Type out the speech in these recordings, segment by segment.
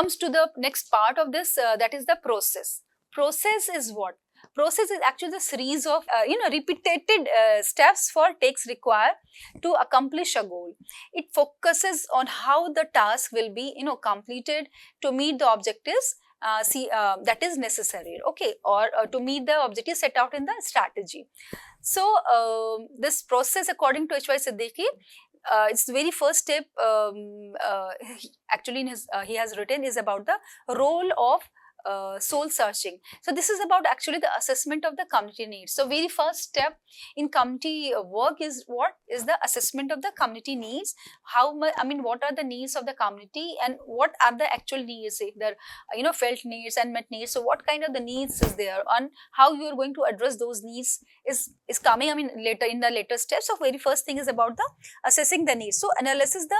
comes to the next part of this, that is the process. Process is what? Process is actually the series of repeated steps for takes required to accomplish a goal. It focuses on how the task will be completed to meet the objectives that is necessary, okay, or to meet the objectives set out in the strategy. So this process, according to H.Y. Siddiqui, its very first step, actually in his he has written, is about the role of soul searching. So this is about actually the assessment of the community needs. So very first step in community work is what is the assessment of the community needs. How much, I mean, what are the needs of the community and what are the actual needs, if they're felt needs and met needs. So what kind of the needs is there and how you are going to address those needs is coming, I mean, later in the later steps. So very first thing is about the assessing the needs. So analysis the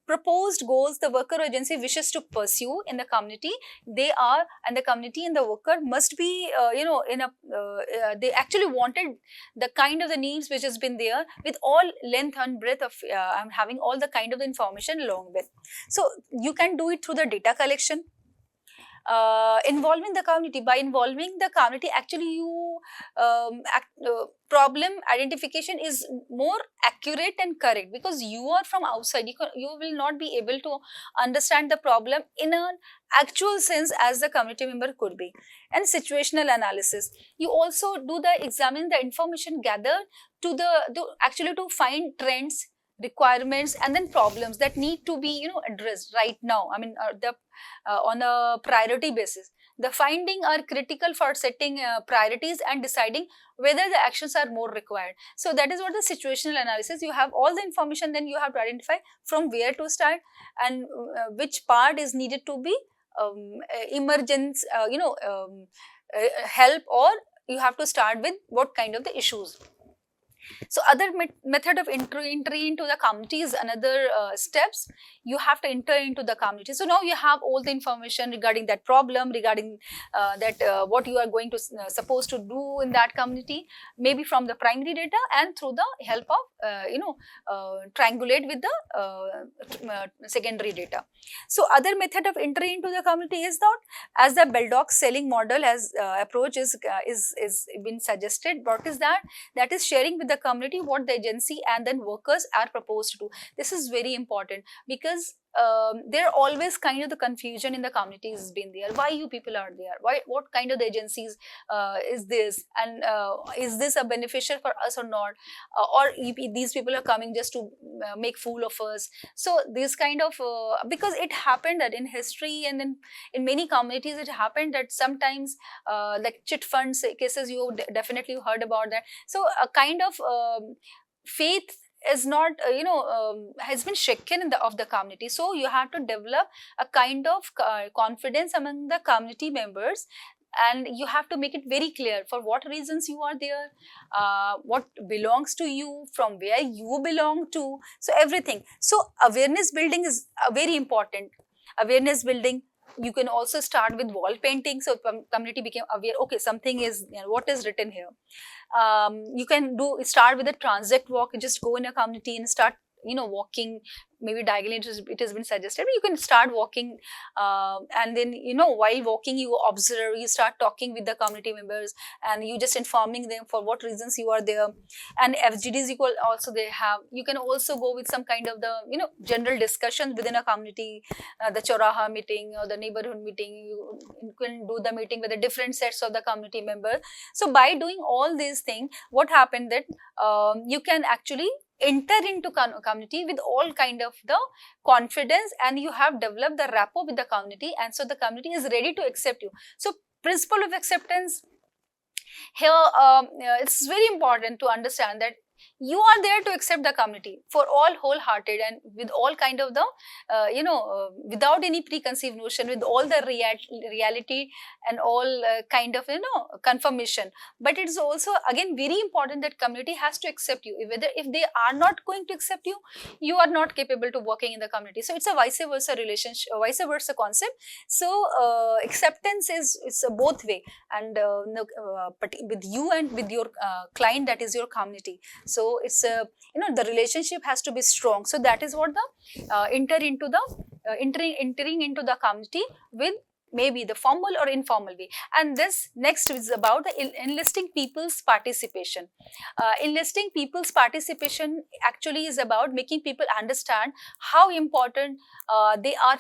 proposed goals the worker or agency wishes to pursue in the community. They are, and the community and the worker must be they actually wanted the kind of the needs which has been there with all length and breadth of having all the kind of the information along with. So you can do it through the data collection, involving the community. By involving the community, actually you problem identification is more accurate and correct, because you are from outside. You will not be able to understand the problem in an actual sense as the community member could be. And situational analysis, you also do the examine the information gathered actually to find trends, requirements, and then problems that need to be addressed right now, I mean on a priority basis. The finding are critical for setting priorities and deciding whether the actions are more required. So that is what the situational analysis. You have all the information, then you have to identify from where to start and which part is needed to be emergence help, or you have to start with what kind of the issues. So other method of entry into the community is another steps. You have to enter into the community. So now you have all the information regarding that problem, regarding what you are going to supposed to do in that community, maybe from the primary data and through the help of triangulate with the secondary data. So other method of entry into the community is that, as the Bell-Dock selling model as approach is been suggested. What is that? That is sharing with the community what the agency and then workers are proposed to do. This is very important, because there are always kind of the confusion in the communities has been there. Why you people are there? Why? What kind of the agencies is this? And is this a beneficial for us or not? Or these people are coming just to make fool of us? So this kind of because it happened that in history and then in many communities it happened that sometimes like chit funds cases, you definitely heard about that. So a kind of faith is not has been shaken of the community. So you have to develop a kind of confidence among the community members, and you have to make it very clear for what reasons you are there, what belongs to you, from where you belong to, so everything. So awareness building is very important. Awareness building, you can also start with wall painting, so community became aware, okay, something is, what is written here. You can start with a transit walk, just go in a community and start walking, maybe diagonally it has been suggested. You can start walking and then while walking you observe, you start talking with the community members and you just informing them for what reasons you are there. And FGDs you can also go with some kind of the general discussions within a community, the Choraha meeting or the neighborhood meeting. You can do the meeting with the different sets of the community members. So by doing all these things, what happened that you can actually enter into community with all kind of the confidence, and you have developed the rapport with the community, and so the community is ready to accept you. So principle of acceptance here, it's very important to understand that you are there to accept the community for all wholehearted and with all kind of the without any preconceived notion, with all the reality and all kind of confirmation. But it is also again very important that community has to accept you. If they are not going to accept you, you are not capable to working in the community. So it's a vice versa relationship, vice versa concept. So acceptance it's a both way, and but with you and with your client, that is your community. So it's a the relationship has to be strong. So that is what the enter into the entering into the community with maybe the formal or informal way. And this next is about the enlisting people's participation. Enlisting people's participation actually is about making people understand how important they are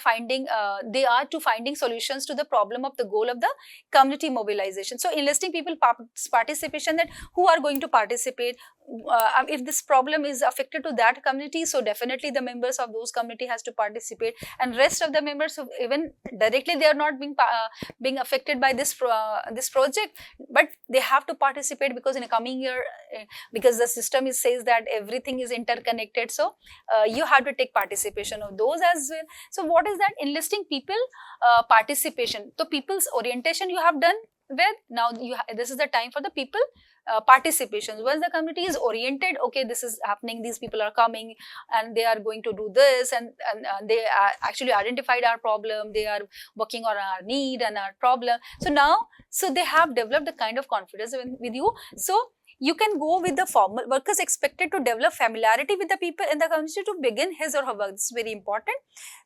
to finding solutions to the problem of the goal of the community mobilization. So enlisting people participation, that who are going to participate, if this problem is affected to that community, so definitely the members of those community has to participate, and rest of the members of even directly they are not being affected by this this project, but they have to participate, because in a coming year, because the system says that everything is interconnected, so you have to take participation of those as well. So what is that enlisting people participation? So people's orientation you have done with. Now this is the time for the people participation. Once the community is oriented, okay, this is happening, these people are coming and they are going to do this, and they actually identified our problem, they are working on our need and our problem. So now, so they have developed the kind of confidence with you. So you can go with the formal workers expected to develop familiarity with the people in the community to begin his or her work. This is very important.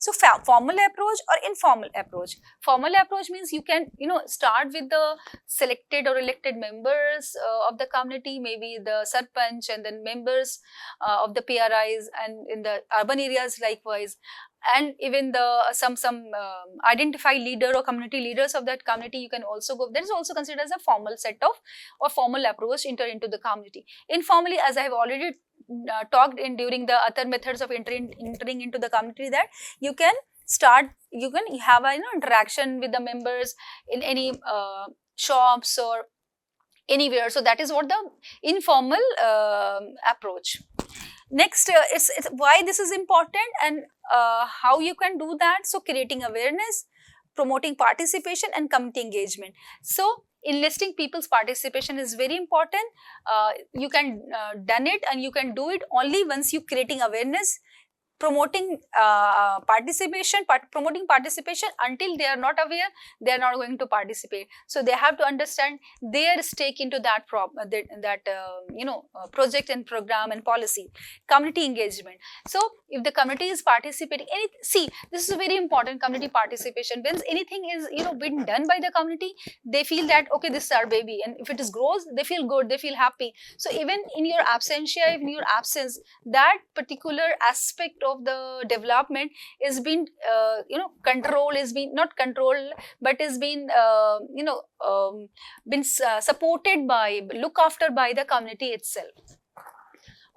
So formal approach or informal approach. Formal approach means you can, start with the selected or elected members of the community, maybe the sarpanch, and then members of the PRIs, and in the urban areas likewise, and even the some identified leader or community leaders of that community. You can also go, that is also considered as a formal set of or formal approach into the community. Informally, as I have already talked in during the other methods of entering into the community, that you can have a interaction with the members in any shops or anywhere. So that is what the informal approach. Next, it's why this is important and how you can do that. So creating awareness, promoting participation and community engagement. So enlisting people's participation is very important. You can done it, and you can do it only once you creating awareness, promoting participation until they are not aware, they are not going to participate. So they have to understand their stake into that project and program and policy. Community engagement. So if the community is participating, see, this is very important, community participation. When anything is been done by the community, they feel that okay, this is our baby, and if it is grows, they feel good, they feel happy. So even in your absentia, in your absence, that particular aspect of the development is being not controlled, but is being supported by, look after by the community itself.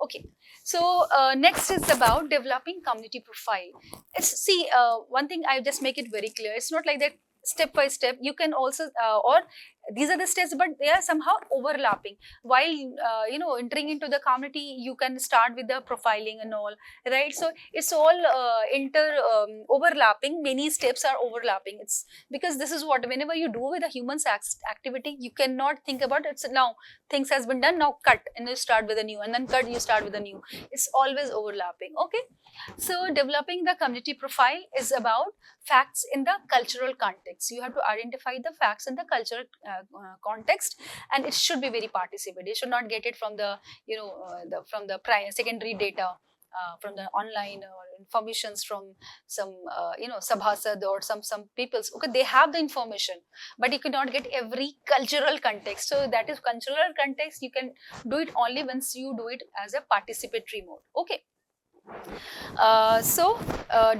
Okay, so next is about developing community profile. One thing I just make it very clear, it's not like that step by step. You can also or these are the steps, but they are somehow overlapping. While entering into the community, you can start with the profiling and all, right? So it's all overlapping. Many steps are overlapping. It's because this is what, whenever you do with a human activity, you cannot think about it's now things has been done, now cut and you start with a new, and then cut, you start with a new. It's always overlapping. Okay, so developing the community profile is about facts in the cultural context. You have to identify the facts in the cultural context, and it should be very participatory. You should not get it from the from the secondary data, from the online or informations from some sabhasad or some peoples. Okay, they have the information, but you cannot get every cultural context. So that is cultural context. You can do it only once you do it as a participatory mode. Okay.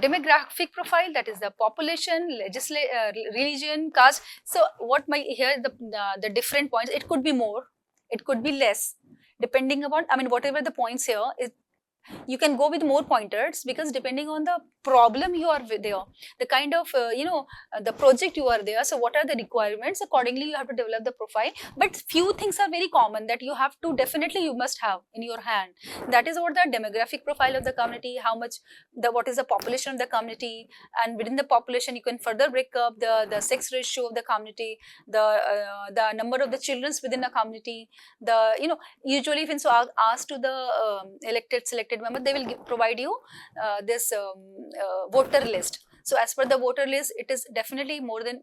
Demographic profile, that is the population, religion, caste. So what here the different points, it could be more, it could be less, depending upon, whatever the points here is. You can go with more pointers, because depending on the problem you are there, the kind of the project you are there, so what are the requirements, accordingly you have to develop the profile. But few things are very common that you have to definitely, you must have in your hand. That is what the demographic profile of the community, what is the population of the community, and within the population you can further break up the sex ratio of the community, the number of the children within the community, usually when asked to the selected member, they will provide you this voter list. So as per the voter list, it is definitely more than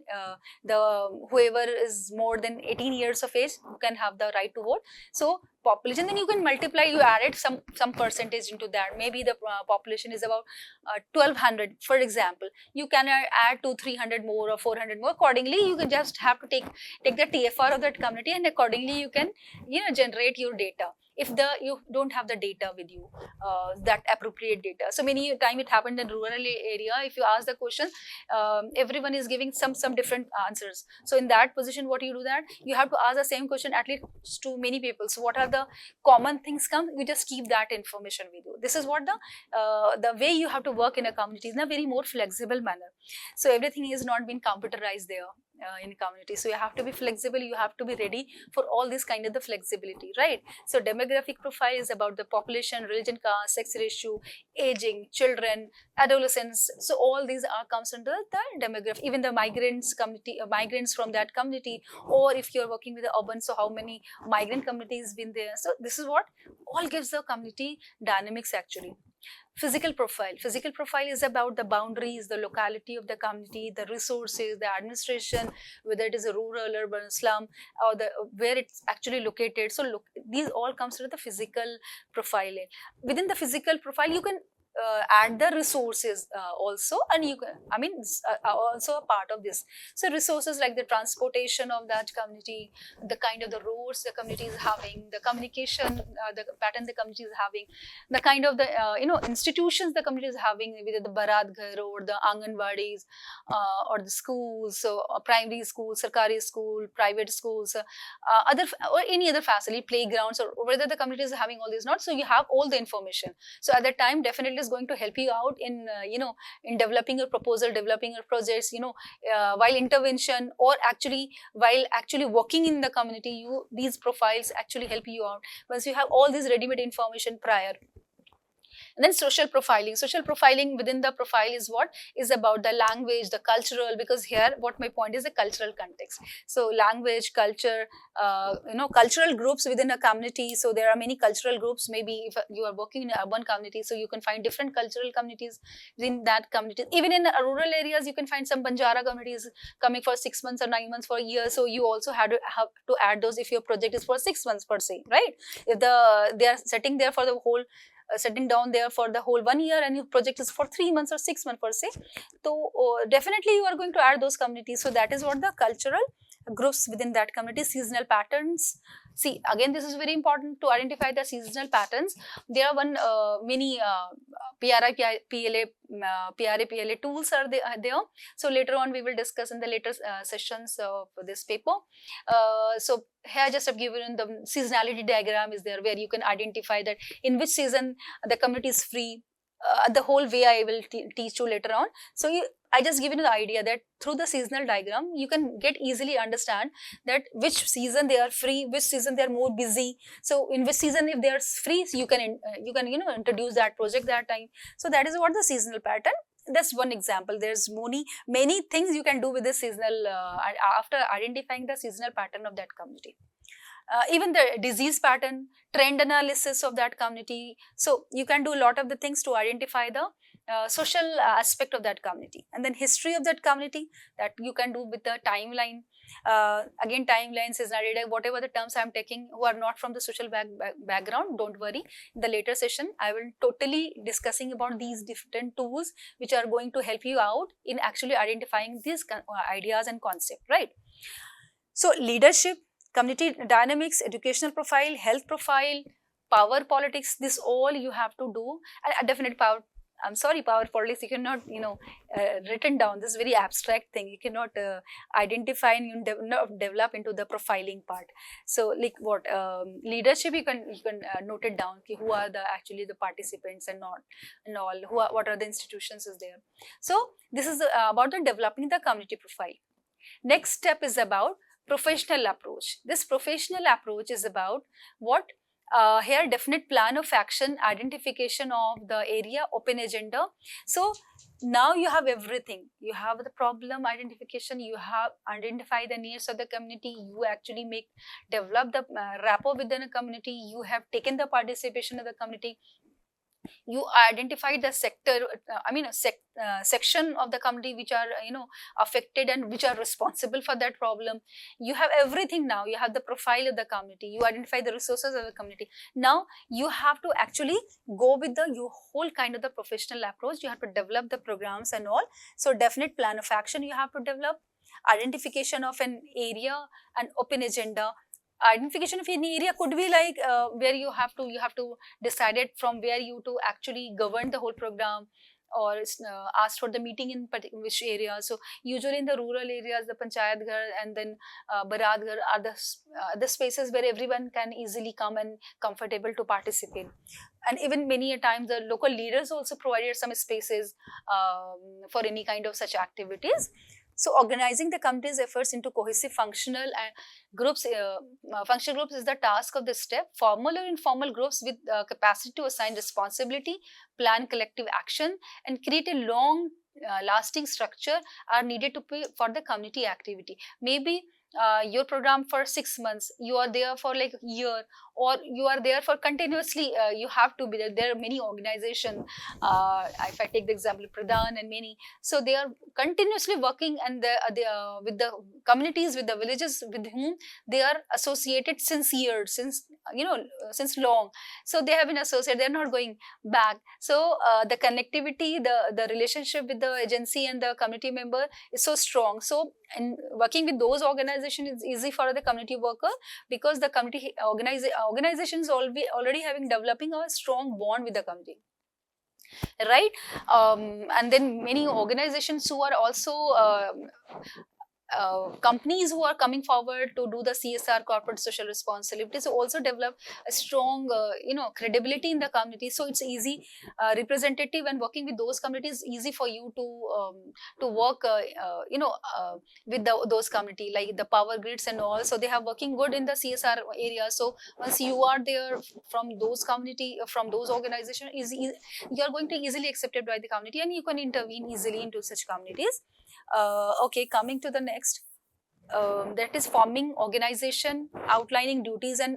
whoever is more than 18 years of age who can have the right to vote. So population, then you can multiply, you added some percentage into that. Maybe the population is about 1200, for example. You can add 200-300 more or 400 more. Accordingly, you can just have to take the TFR of that community, and accordingly you can generate your data. If you don't have the data with you, that appropriate data. So many time it happened in rural area, if you ask the question, everyone is giving some different answers. So in that position, what you do, that you have to ask the same question at least to many people. So what are the common things come, you just keep that information with you. This is what the way you have to work in a community, in a very more flexible manner. So everything is not been computerized there in community. So you have to be flexible, you have to be ready for all this kind of the flexibility, right? So demographic profile is about the population, religion, caste, sex ratio, aging, children, adolescents. So all these are comes under the demographic. Even the migrants community, migrants from that community, or if you're working with the urban, so how many migrant communities been there. So this is what all gives the community dynamics actually. Physical profile is about the boundaries, the locality of the community, the resources, the administration, whether it is a rural, urban, slum, or where it's actually located. So look, these all comes to the physical profile. Within the physical profile, you can add the resources also, and you can, also a part of this. So resources like the transportation of that community, the kind of the roads the community is having, the communication, the pattern the community is having, the kind of the institutions the community is having, whether the Barat Ghar or the Anganwadis or the schools, so primary school, Sarkari school, private schools, other or any other facility, playgrounds, or whether the community is having all these not. So you have all the information. So at that time, definitely is going to help you out in in developing your proposal, developing your projects, while intervention, or actually while actually working in the community. These profiles actually help you out once you have all this ready-made information prior. And then social profiling within the profile is what is about the language, the cultural, because here what my point is the cultural context. So language, culture, cultural groups within a community. So there are many cultural groups. Maybe if you are working in an urban community, so you can find different cultural communities within that community. Even in rural areas, you can find some Banjara communities coming for 6 months or 9 months for a year. So you also have to add those if your project is for 6 months per se, right? If they are sitting there for the whole sitting down there for the whole 1 year, and your project is for 3 months or 6 months per se, so definitely you are going to add those communities. So that is what the cultural groups within that community. Seasonal patterns. See, again, this is very important to identify the seasonal patterns. There are many PRA, PLA tools are there. So later on we will discuss in the later sessions of this paper. So here just I've given the seasonality diagram is there, where you can identify that in which season the community is free. The whole way I will teach you later on. So I just given you the idea that through the seasonal diagram, you can get easily understand that which season they are free, which season they are more busy. So in which season if they are free, so you can introduce that project that time. So that is what the seasonal pattern. That's one example. There's many things you can do with the seasonal after identifying the seasonal pattern of that community. Even the disease pattern, trend analysis of that community. So you can do a lot of the things to identify the social aspect of that community. And then history of that community, that you can do with the timeline. Again, timelines is not whatever the terms I'm taking who are not from the social background, don't worry. In the later session, I will totally discussing about these different tools which are going to help you out in actually identifying these ideas and concept, right? So leadership, community dynamics, educational profile, health profile, power politics, this all you have to do. And definite power, power politics, you cannot, written down. This is very abstract thing. You cannot identify and develop into the profiling part. So like what, leadership, you can note it down, who are actually the participants and all, what are the institutions is there. So this is about the developing the community profile. Next step is about professional approach. This professional approach is about what? Here definite plan of action, identification of the area, open agenda. So now you have everything. You have the problem identification, you have identified the needs of the community, you actually develop the rapport within a community, you have taken the participation of the community. You identify the sector, section of the community which are affected and which are responsible for that problem. You have everything. Now you have the profile of the community, you identify the resources of the community. Now you have to actually go with the you whole kind of the professional approach. You have to develop the programs and all. So definite plan of action you have to develop, identification of an area, and open agenda. Identification of an area could be like where you have to decide it from where you to actually govern the whole program, or ask for the meeting in which area. So usually in the rural areas, the panchayat ghar and then barat ghar are the spaces where everyone can easily come and comfortable to participate. And even many a times the local leaders also provided some spaces for any kind of such activities. So organizing the community's efforts into cohesive functional and groups, functional groups is the task of this step. Formal or informal groups with capacity to assign responsibility, plan collective action, and create a long lasting structure are needed to pay for the community activity. Maybe your program for 6 months, you are there for like a year, or you are there for continuously, you have to be there. There are many organizations, if I take the example of Pradhan and many, so they are continuously working, and with the communities, with the villages with whom they are associated since years, since long. So they have been associated, they are not going back. So the connectivity, the relationship with the agency and the community member is so strong. So and working with those organizations is easy for the community worker, because the community organizations already having developing a strong bond with the community, right? And then many organizations who are also companies who are coming forward to do the CSR, corporate social responsibility, so also develop a strong credibility in the community. So it's easy, representative, and working with those communities easy for you to work with those community, like the power grids and all. So they have working good in the CSR area. So once you are there from those community, from those organizations, you are going to easily accepted by the community, and you can intervene easily into such communities. Okay, coming to the next, that is forming organization, outlining duties and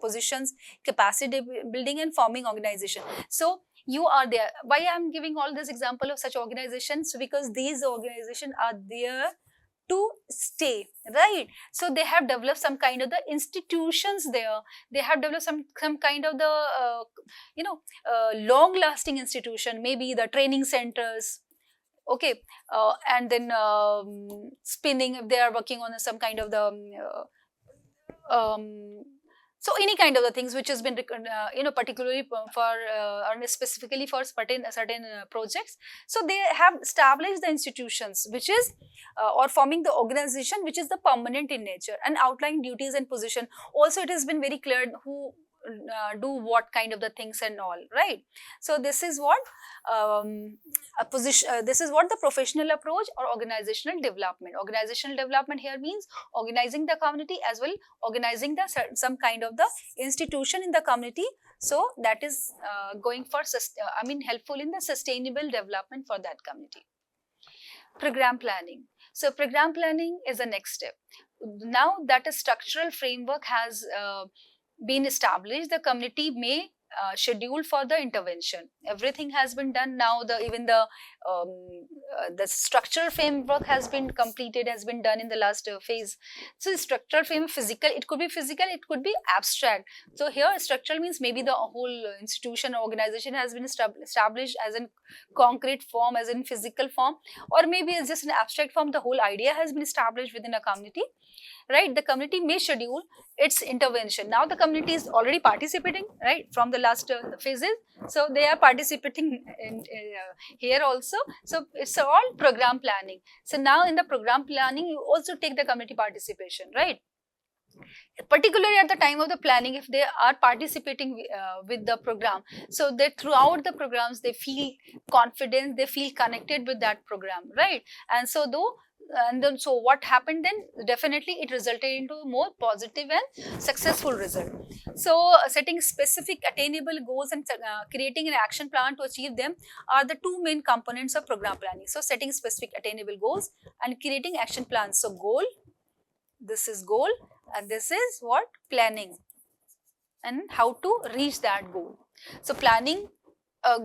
positions, capacity building, and forming organization. So you are there. Why I am giving all this example of such organizations? Because these organizations are there to stay, right? So they have developed some kind of the institutions there. They have developed some kind of the long lasting institution, maybe the training centers. Okay, and then spinning, if they are working on some kind of the so any kind of the things which has been particularly for or specifically for certain projects. So they have established the institutions which is or forming the organization which is the permanent in nature, and outlining duties and position. Also it has been very clear who do what kind of the things and all, right? So this is what a position, this is what the professional approach or organizational development here means organizing the community as well, organizing the some kind of the institution in the community. So that is going for helpful in the sustainable development for that community. Program planning. So program planning is the next step. Now that a structural framework has been established, the community may schedule for the intervention. Everything has been done now. Even the structural framework has been completed, has been done in the last phase. So the structural frame, physical, it could be physical, it could be abstract. So here structural means maybe the whole institution or organization has been established as in concrete form, as in physical form, or maybe it's just an abstract form. The whole idea has been established within a community, right? The community may schedule its intervention. Now the community is already participating, right, from the last phases. So they are participating in here also. So it's all program planning. So now in the program planning, you also take the community participation, right? Particularly at the time of the planning, if they are participating with the program, so that throughout the programs they feel confident, they feel connected with that program, right? And so so what happened then? Definitely it resulted into a more positive and successful result. So setting specific attainable goals and creating an action plan to achieve them are the two main components of program planning. So setting specific attainable goals and creating action plans. So goal, this is goal, and this is what? Planning, and how to reach that goal. So planning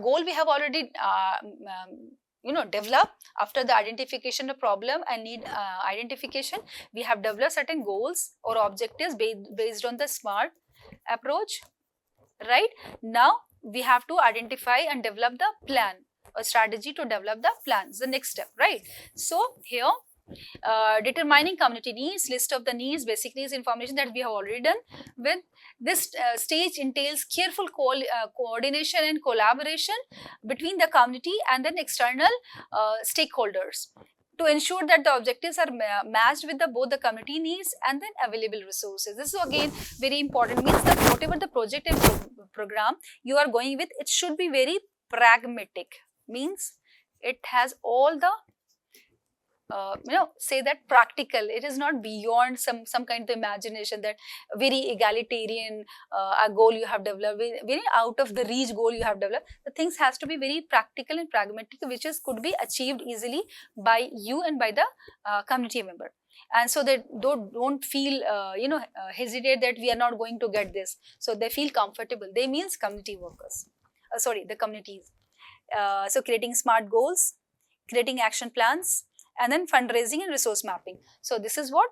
goal we have already developed. After the identification of problem and need identification, we have developed certain goals or objectives based on the SMART approach, right? Now we have to identify and develop the plan, a strategy to develop the plans, the next step, right? So here, determining community needs, list of the needs, basic needs information that we have already done. With this stage entails careful coordination and collaboration between the community and then external stakeholders to ensure that the objectives are matched with both the community needs and then available resources. This is again very important, means that whatever the project and program you are going with, it should be very pragmatic, means it has all the say that practical. It is not beyond some kind of imagination, that very egalitarian a goal you have developed, very out of the reach goal you have developed. The things has to be very practical and pragmatic, which is could be achieved easily by you and by the community member. And so they don't feel hesitate that we are not going to get this, so they feel comfortable. They means community workers, the communities. So creating SMART goals, creating action plans, and then fundraising and resource mapping. So this is what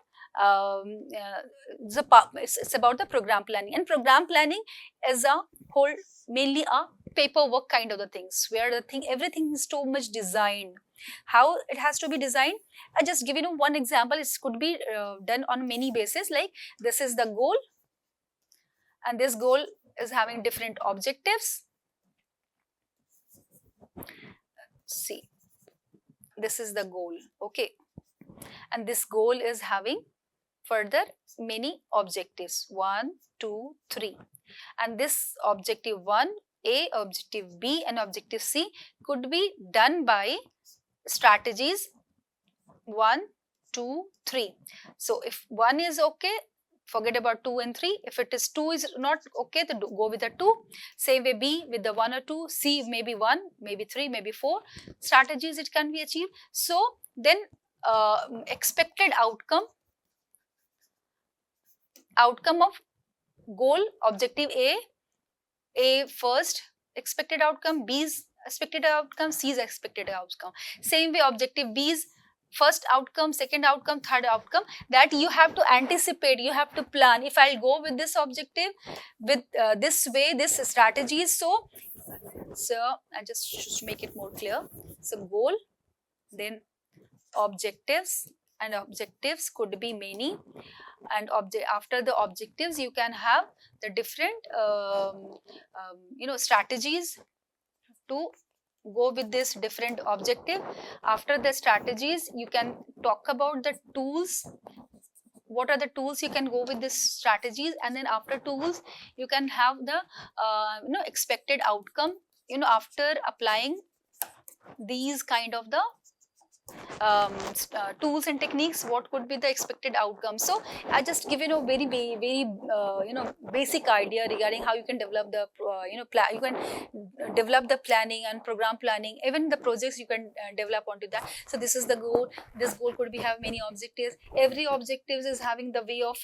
it's about the program planning. And program planning is a whole, mainly a paperwork kind of the things, where everything is so much designed. How it has to be designed? I just give one example. It could be done on many bases. Like, this is the goal, and this goal is having different objectives. See, this is the goal, okay, and this goal is having further many objectives, 1, 2, 3, and this objective 1A, objective B, and objective C could be done by strategies 1, 2, 3. So if 1 is okay, forget about 2 and 3. If it is 2 is not okay, then go with the 2. Same way B with the 1 or 2. C maybe 1, maybe 3, maybe 4. Strategies it can be achieved. So then expected outcome of goal, objective A first expected outcome, B's expected outcome, C's expected outcome. Same way objective B's first outcome, second outcome, third outcome, that you have to anticipate, you have to plan. If I'll go with this objective, with this way, this strategy is so I just should make it more clear. So goal, then objectives, and objectives could be many, and after the objectives you can have the different strategies to go with this different objective. After the strategies, you can talk about the tools. What are the tools you can go with this strategies? And then after tools, you can have the expected outcome, after applying these kind of the tools and techniques, what could be the expected outcome. So I just give very basic idea regarding how you can develop the you can develop the planning and program planning, even the projects you can develop onto that. So this is the goal. This goal could be have many objectives. Every objective is having the way of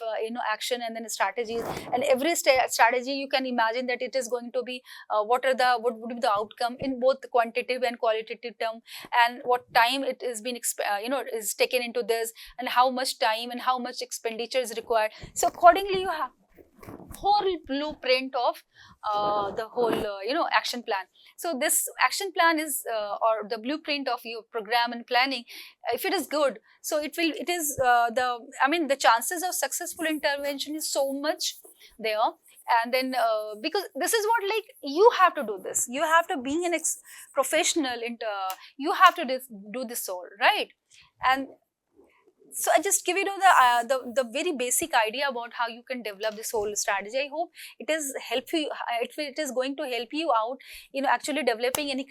action and then strategies, and every strategy you can imagine that it is going to be what would be the outcome in both quantitative and qualitative term, and what time it is being is taken into this, and how much time and how much expenditure is required. So accordingly you have whole blueprint of the whole action plan. So this action plan is or the blueprint of your program and planning, if it is good, so it is the chances of successful intervention is so much there. And then because this is what, like, you have to do this, you have to be an professional you have to do this all, right? And so I just give the very basic idea about how you can develop this whole strategy. I hope it is it is going to help you out actually developing any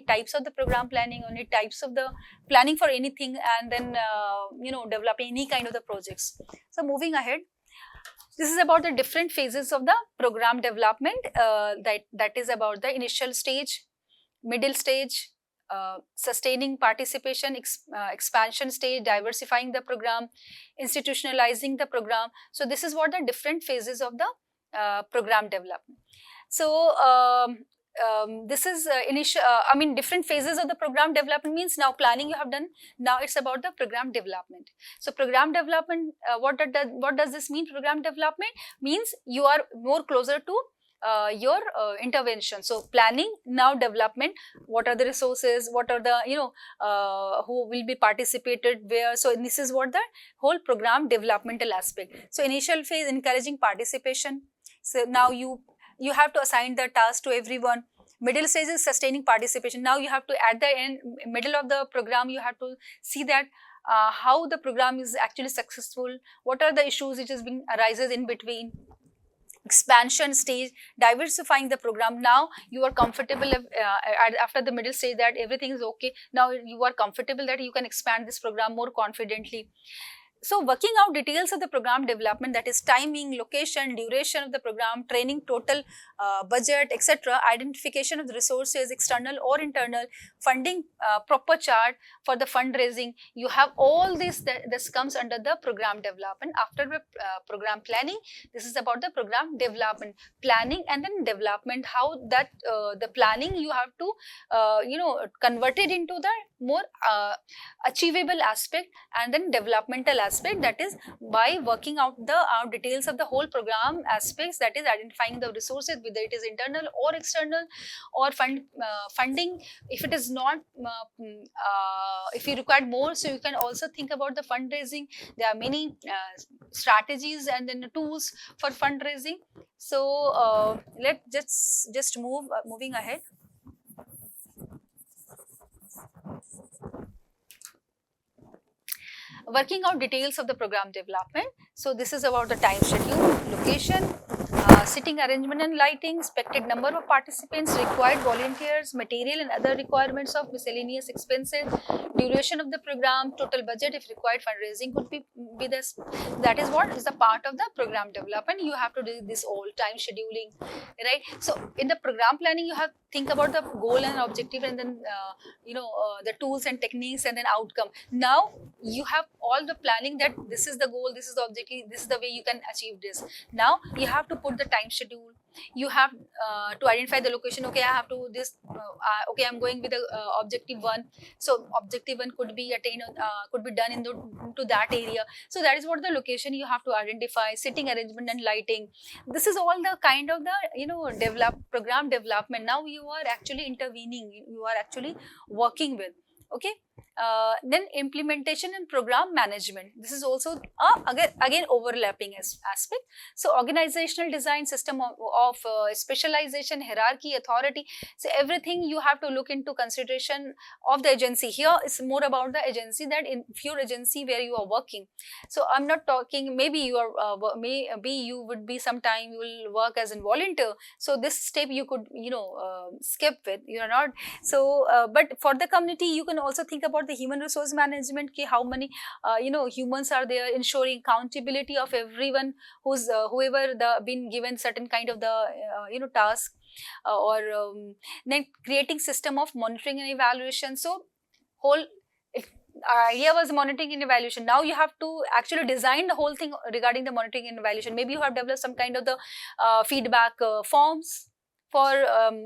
types of the program planning, or any types of the planning for anything, and then developing any kind of the projects. So moving ahead, this is about the different phases of the program development. That is about the initial stage, middle stage, sustaining participation, expansion stage, diversifying the program, institutionalizing the program. So this is what the different phases of the program development. So this is initial, different phases of the program development means now planning you have done. Now it's about the program development. So program development, what does this mean? Program development means you are more closer to your intervention. So planning, now development, what are the resources, what are the, who will be participated where. So this is what the whole program developmental aspect. So initial phase, encouraging participation. So now you have to assign the task to everyone. Middle stage is sustaining participation. Now you have to, at the end, middle of the program, you have to see that how the program is actually successful, what are the issues which is being arises in between. Expansion stage, diversifying the program. Now you are comfortable after the middle stage that everything is okay. Now you are comfortable that you can expand this program more confidently. So working out details of the program development, that is timing, location, duration of the program, training, total budget, etc. Identification of the resources, external or internal, funding, proper chart for the fundraising. You have all this, this comes under the program development. After the program planning, this is about the program development, planning and then development, how that the planning you have to convert it into the more achievable aspect, and then developmental aspect, that is by working out the details of the whole program aspects, that is identifying the resources, whether it is internal or external, or funding. If it is not, if you require more, so you can also think about the fundraising. There are many strategies and then tools for fundraising. So let's just moving ahead. Working out details of the program development. So this is about the time schedule, location, sitting arrangement and lighting, expected number of participants, required volunteers, material and other requirements of miscellaneous expenses, duration of the program, total budget, if required fundraising could be this. That is what is the part of the program development. You have to do this all time scheduling, right? So in the program planning, you have to think about the goal and objective, and then the tools and techniques, and then outcome. Now you have all the planning, that this is the goal, this is the objective, this is the way you can achieve this. Now you have to put the time schedule. You have to identify the location. Okay, I have to this. Okay, I'm going with the objective 1. So objective 1 could be attained, could be done into that area. So that is what the location you have to identify. Sitting arrangement and lighting. This is all the kind of the program development. Now you are actually intervening. You are actually working with. Okay. Then implementation and program management. This is also again overlapping aspect. So organizational design, system of specialization, hierarchy, authority. So everything you have to look into consideration of the agency. Here is more about the agency, that in your agency where you are working. So I'm not talking, maybe you are maybe you would be sometime you will work as a volunteer. So this step you could skip with. You are not. So but for the community, you can also think about the human resource management, how many humans are there, ensuring accountability of everyone who's whoever been given certain kind of the task, or then creating system of monitoring and evaluation. So whole idea was monitoring and evaluation. Now you have to actually design the whole thing regarding the monitoring and evaluation. Maybe you have developed some kind of the feedback forms for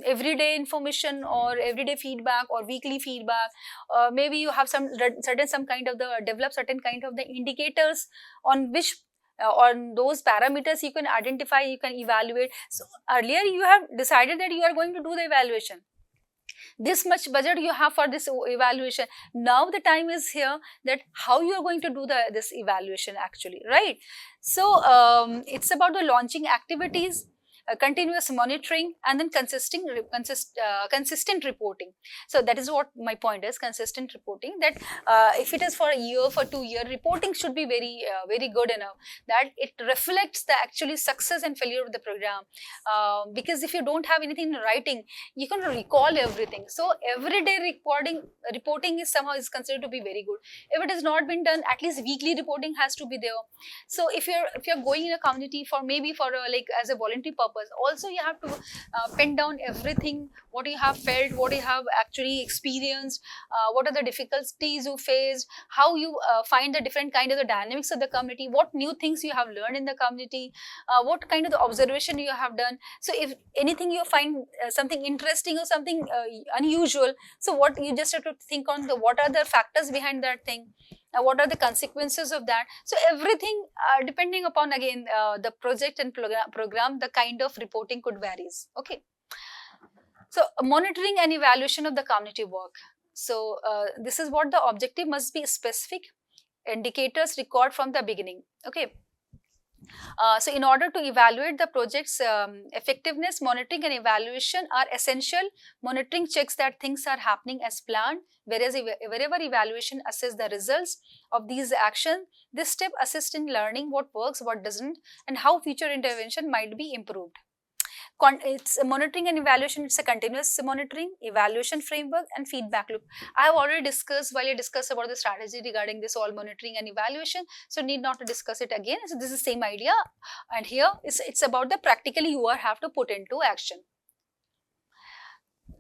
everyday information, or everyday feedback, or weekly feedback. Maybe you have some kind of the develop certain kind of the indicators on which on those parameters you can identify, you can evaluate. So earlier you have decided that you are going to do the evaluation. This much budget you have for this evaluation. Now the time is here that how you are going to do this evaluation actually, right? So it's about the launching activities, continuous monitoring, and then consistent reporting. So that is what my point is, consistent reporting, that if it is for a year, for 2 years, reporting should be very very good enough, that it reflects the actually success and failure of the program. Because if you don't have anything in writing, you can recall everything. So everyday reporting is somehow is considered to be very good. If it has not been done, at least weekly reporting has to be there. So if you're going in a community for maybe for like as a voluntary purpose, purpose. Also, you have to pin down everything, what you have felt, what you have actually experienced, what are the difficulties you faced, how you find the different kind of the dynamics of the community, what new things you have learned in the community, what kind of the observation you have done. So if anything you find something interesting or something unusual, so what you just have to think on the what are the factors behind that thing, what are the consequences of that. So everything depending upon again the project and program, the kind of reporting could varies. Okay, so monitoring and evaluation of the community work. So this is what the objective must be: specific indicators record from the beginning. Okay, so in order to evaluate the project's effectiveness, monitoring and evaluation are essential. Monitoring checks that things are happening as planned, whereas wherever evaluation assess the results of these actions. This step assists in learning what works, what doesn't, and how future intervention might be improved. It's a monitoring and evaluation, it's a continuous monitoring, evaluation framework and feedback loop. I have already discussed while I discussed about the strategy regarding this all monitoring and evaluation, so need not to discuss it again. So this is the same idea, and here it's about the practically you have to put into action.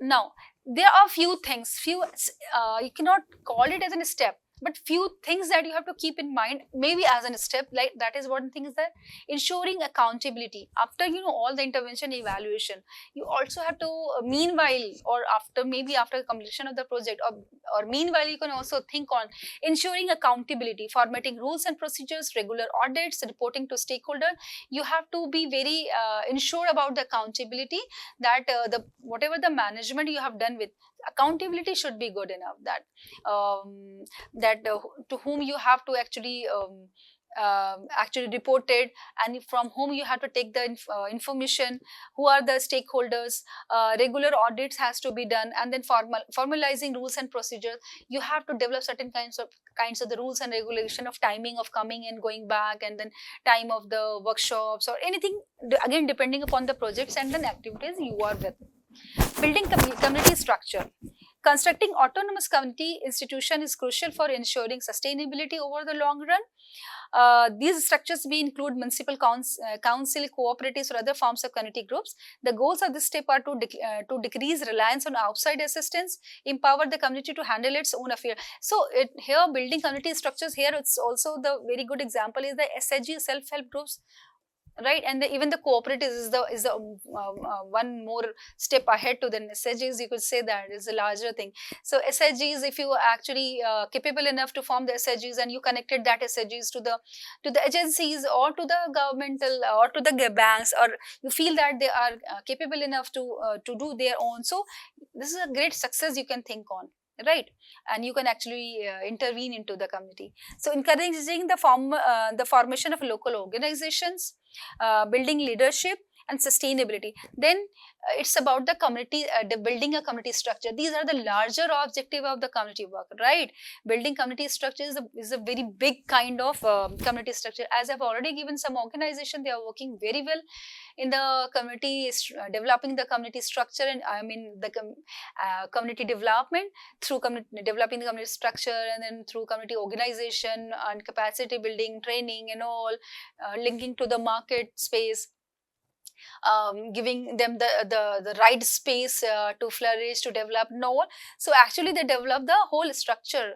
Now there are few things, you cannot call it as a step, but few things that you have to keep in mind maybe as a step, like that is one thing is that ensuring accountability after all the intervention evaluation. You also have to meanwhile or after maybe after completion of the project, or meanwhile you can also think on ensuring accountability, formatting rules and procedures, regular audits, reporting to stakeholder. You have to be very ensure about the accountability, that the whatever the management you have done with, accountability should be good enough, that to whom you have to actually report it, and from whom you have to take the information, who are the stakeholders. Regular audits has to be done, and then formalizing rules and procedures. You have to develop certain kinds of the rules and regulation of timing of coming and going back, and then time of the workshops or anything, again depending upon the projects and then activities you are with. Building community structure. Constructing autonomous community institution is crucial for ensuring sustainability over the long run. These structures may include municipal council, cooperatives or other forms of community groups. The goals of this step are to decrease reliance on outside assistance, empower the community to handle its own affairs. So here building community structures, here it's also the very good example is the SHG, self-help groups, right? And even the cooperatives is the one more step ahead to the SHGs. You could say that is a larger thing. So SHGs, if you are actually capable enough to form the SHGs and you connected that SHGs to the agencies or to the governmental or to the banks, or you feel that they are capable enough to do their own, so this is a great success you can think on, right? And you can actually intervene into the community. So encouraging the formation of local organizations, building leadership and sustainability. Then it's about the community, building a community structure. These are the larger objective of the community work, right? Building community structure is a very big kind of community structure. As I've already given some organization, they are working very well in the community, developing the community structure, and I mean the community development through developing the community structure, and then through community organization and capacity building, training and all, linking to the market space, giving them the right space to flourish, to develop. No, so actually they develop the whole structure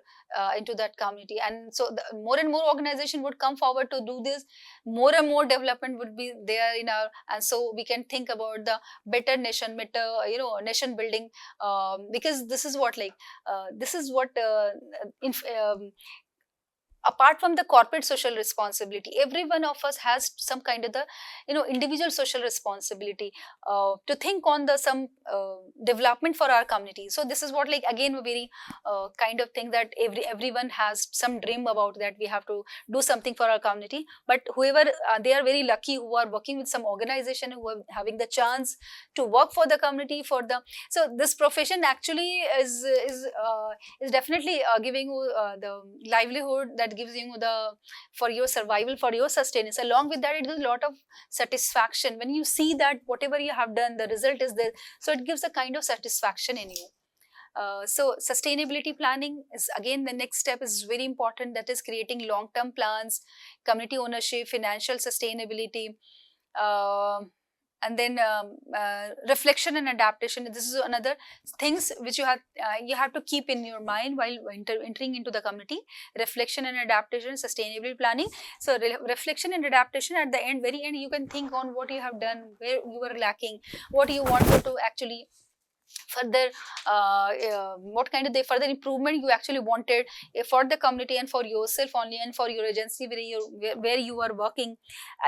into that community, and so more and more organization would come forward to do this. More and more development would be there in our, and so we can think about the better nation, better nation building, because this is what apart from the corporate social responsibility, every one of us has some kind of the individual social responsibility to think on the some development for our community. So this is what again a very kind of thing that everyone has some dream about, that we have to do something for our community. But whoever they are very lucky who are working with some organization, who are having the chance to work for the community, so this profession actually is definitely giving you the livelihood, that gives you for your survival, for your sustenance. Along with that, it gives a lot of satisfaction when you see that whatever you have done, the result is there. So it gives a kind of satisfaction in you. So sustainability planning is again the next step, is very important, that is creating long-term plans, community ownership, financial sustainability, And then reflection and adaptation. This is another things which you have to keep in your mind while entering into the community. Reflection and adaptation, sustainable planning. So reflection and adaptation, at the end, very end, you can think on what you have done, where you were lacking, what you wanted to actually further, what kind of the further improvement you actually wanted for the community and for yourself only, and for your agency where you are working,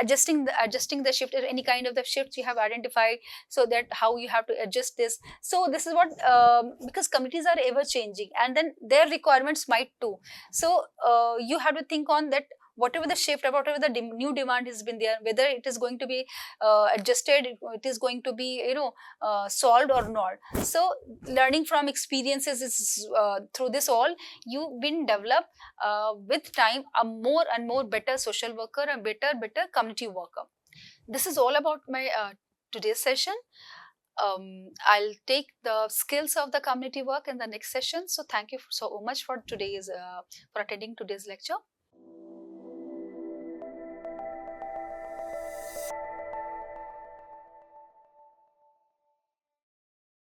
adjusting the shift, or any kind of the shifts you have identified, so that how you have to adjust this. So this is what, because communities are ever changing, and then their requirements might too. So you have to think on that, whatever the shift or whatever the new demand has been there, whether it is going to be adjusted, it is going to be, solved or not. So learning from experiences is, through this all, you've been developed with time a more and more better social worker, and better community worker. This is all about my today's session. I'll take the skills of the community work in the next session. So thank you so much for today's for attending today's lecture.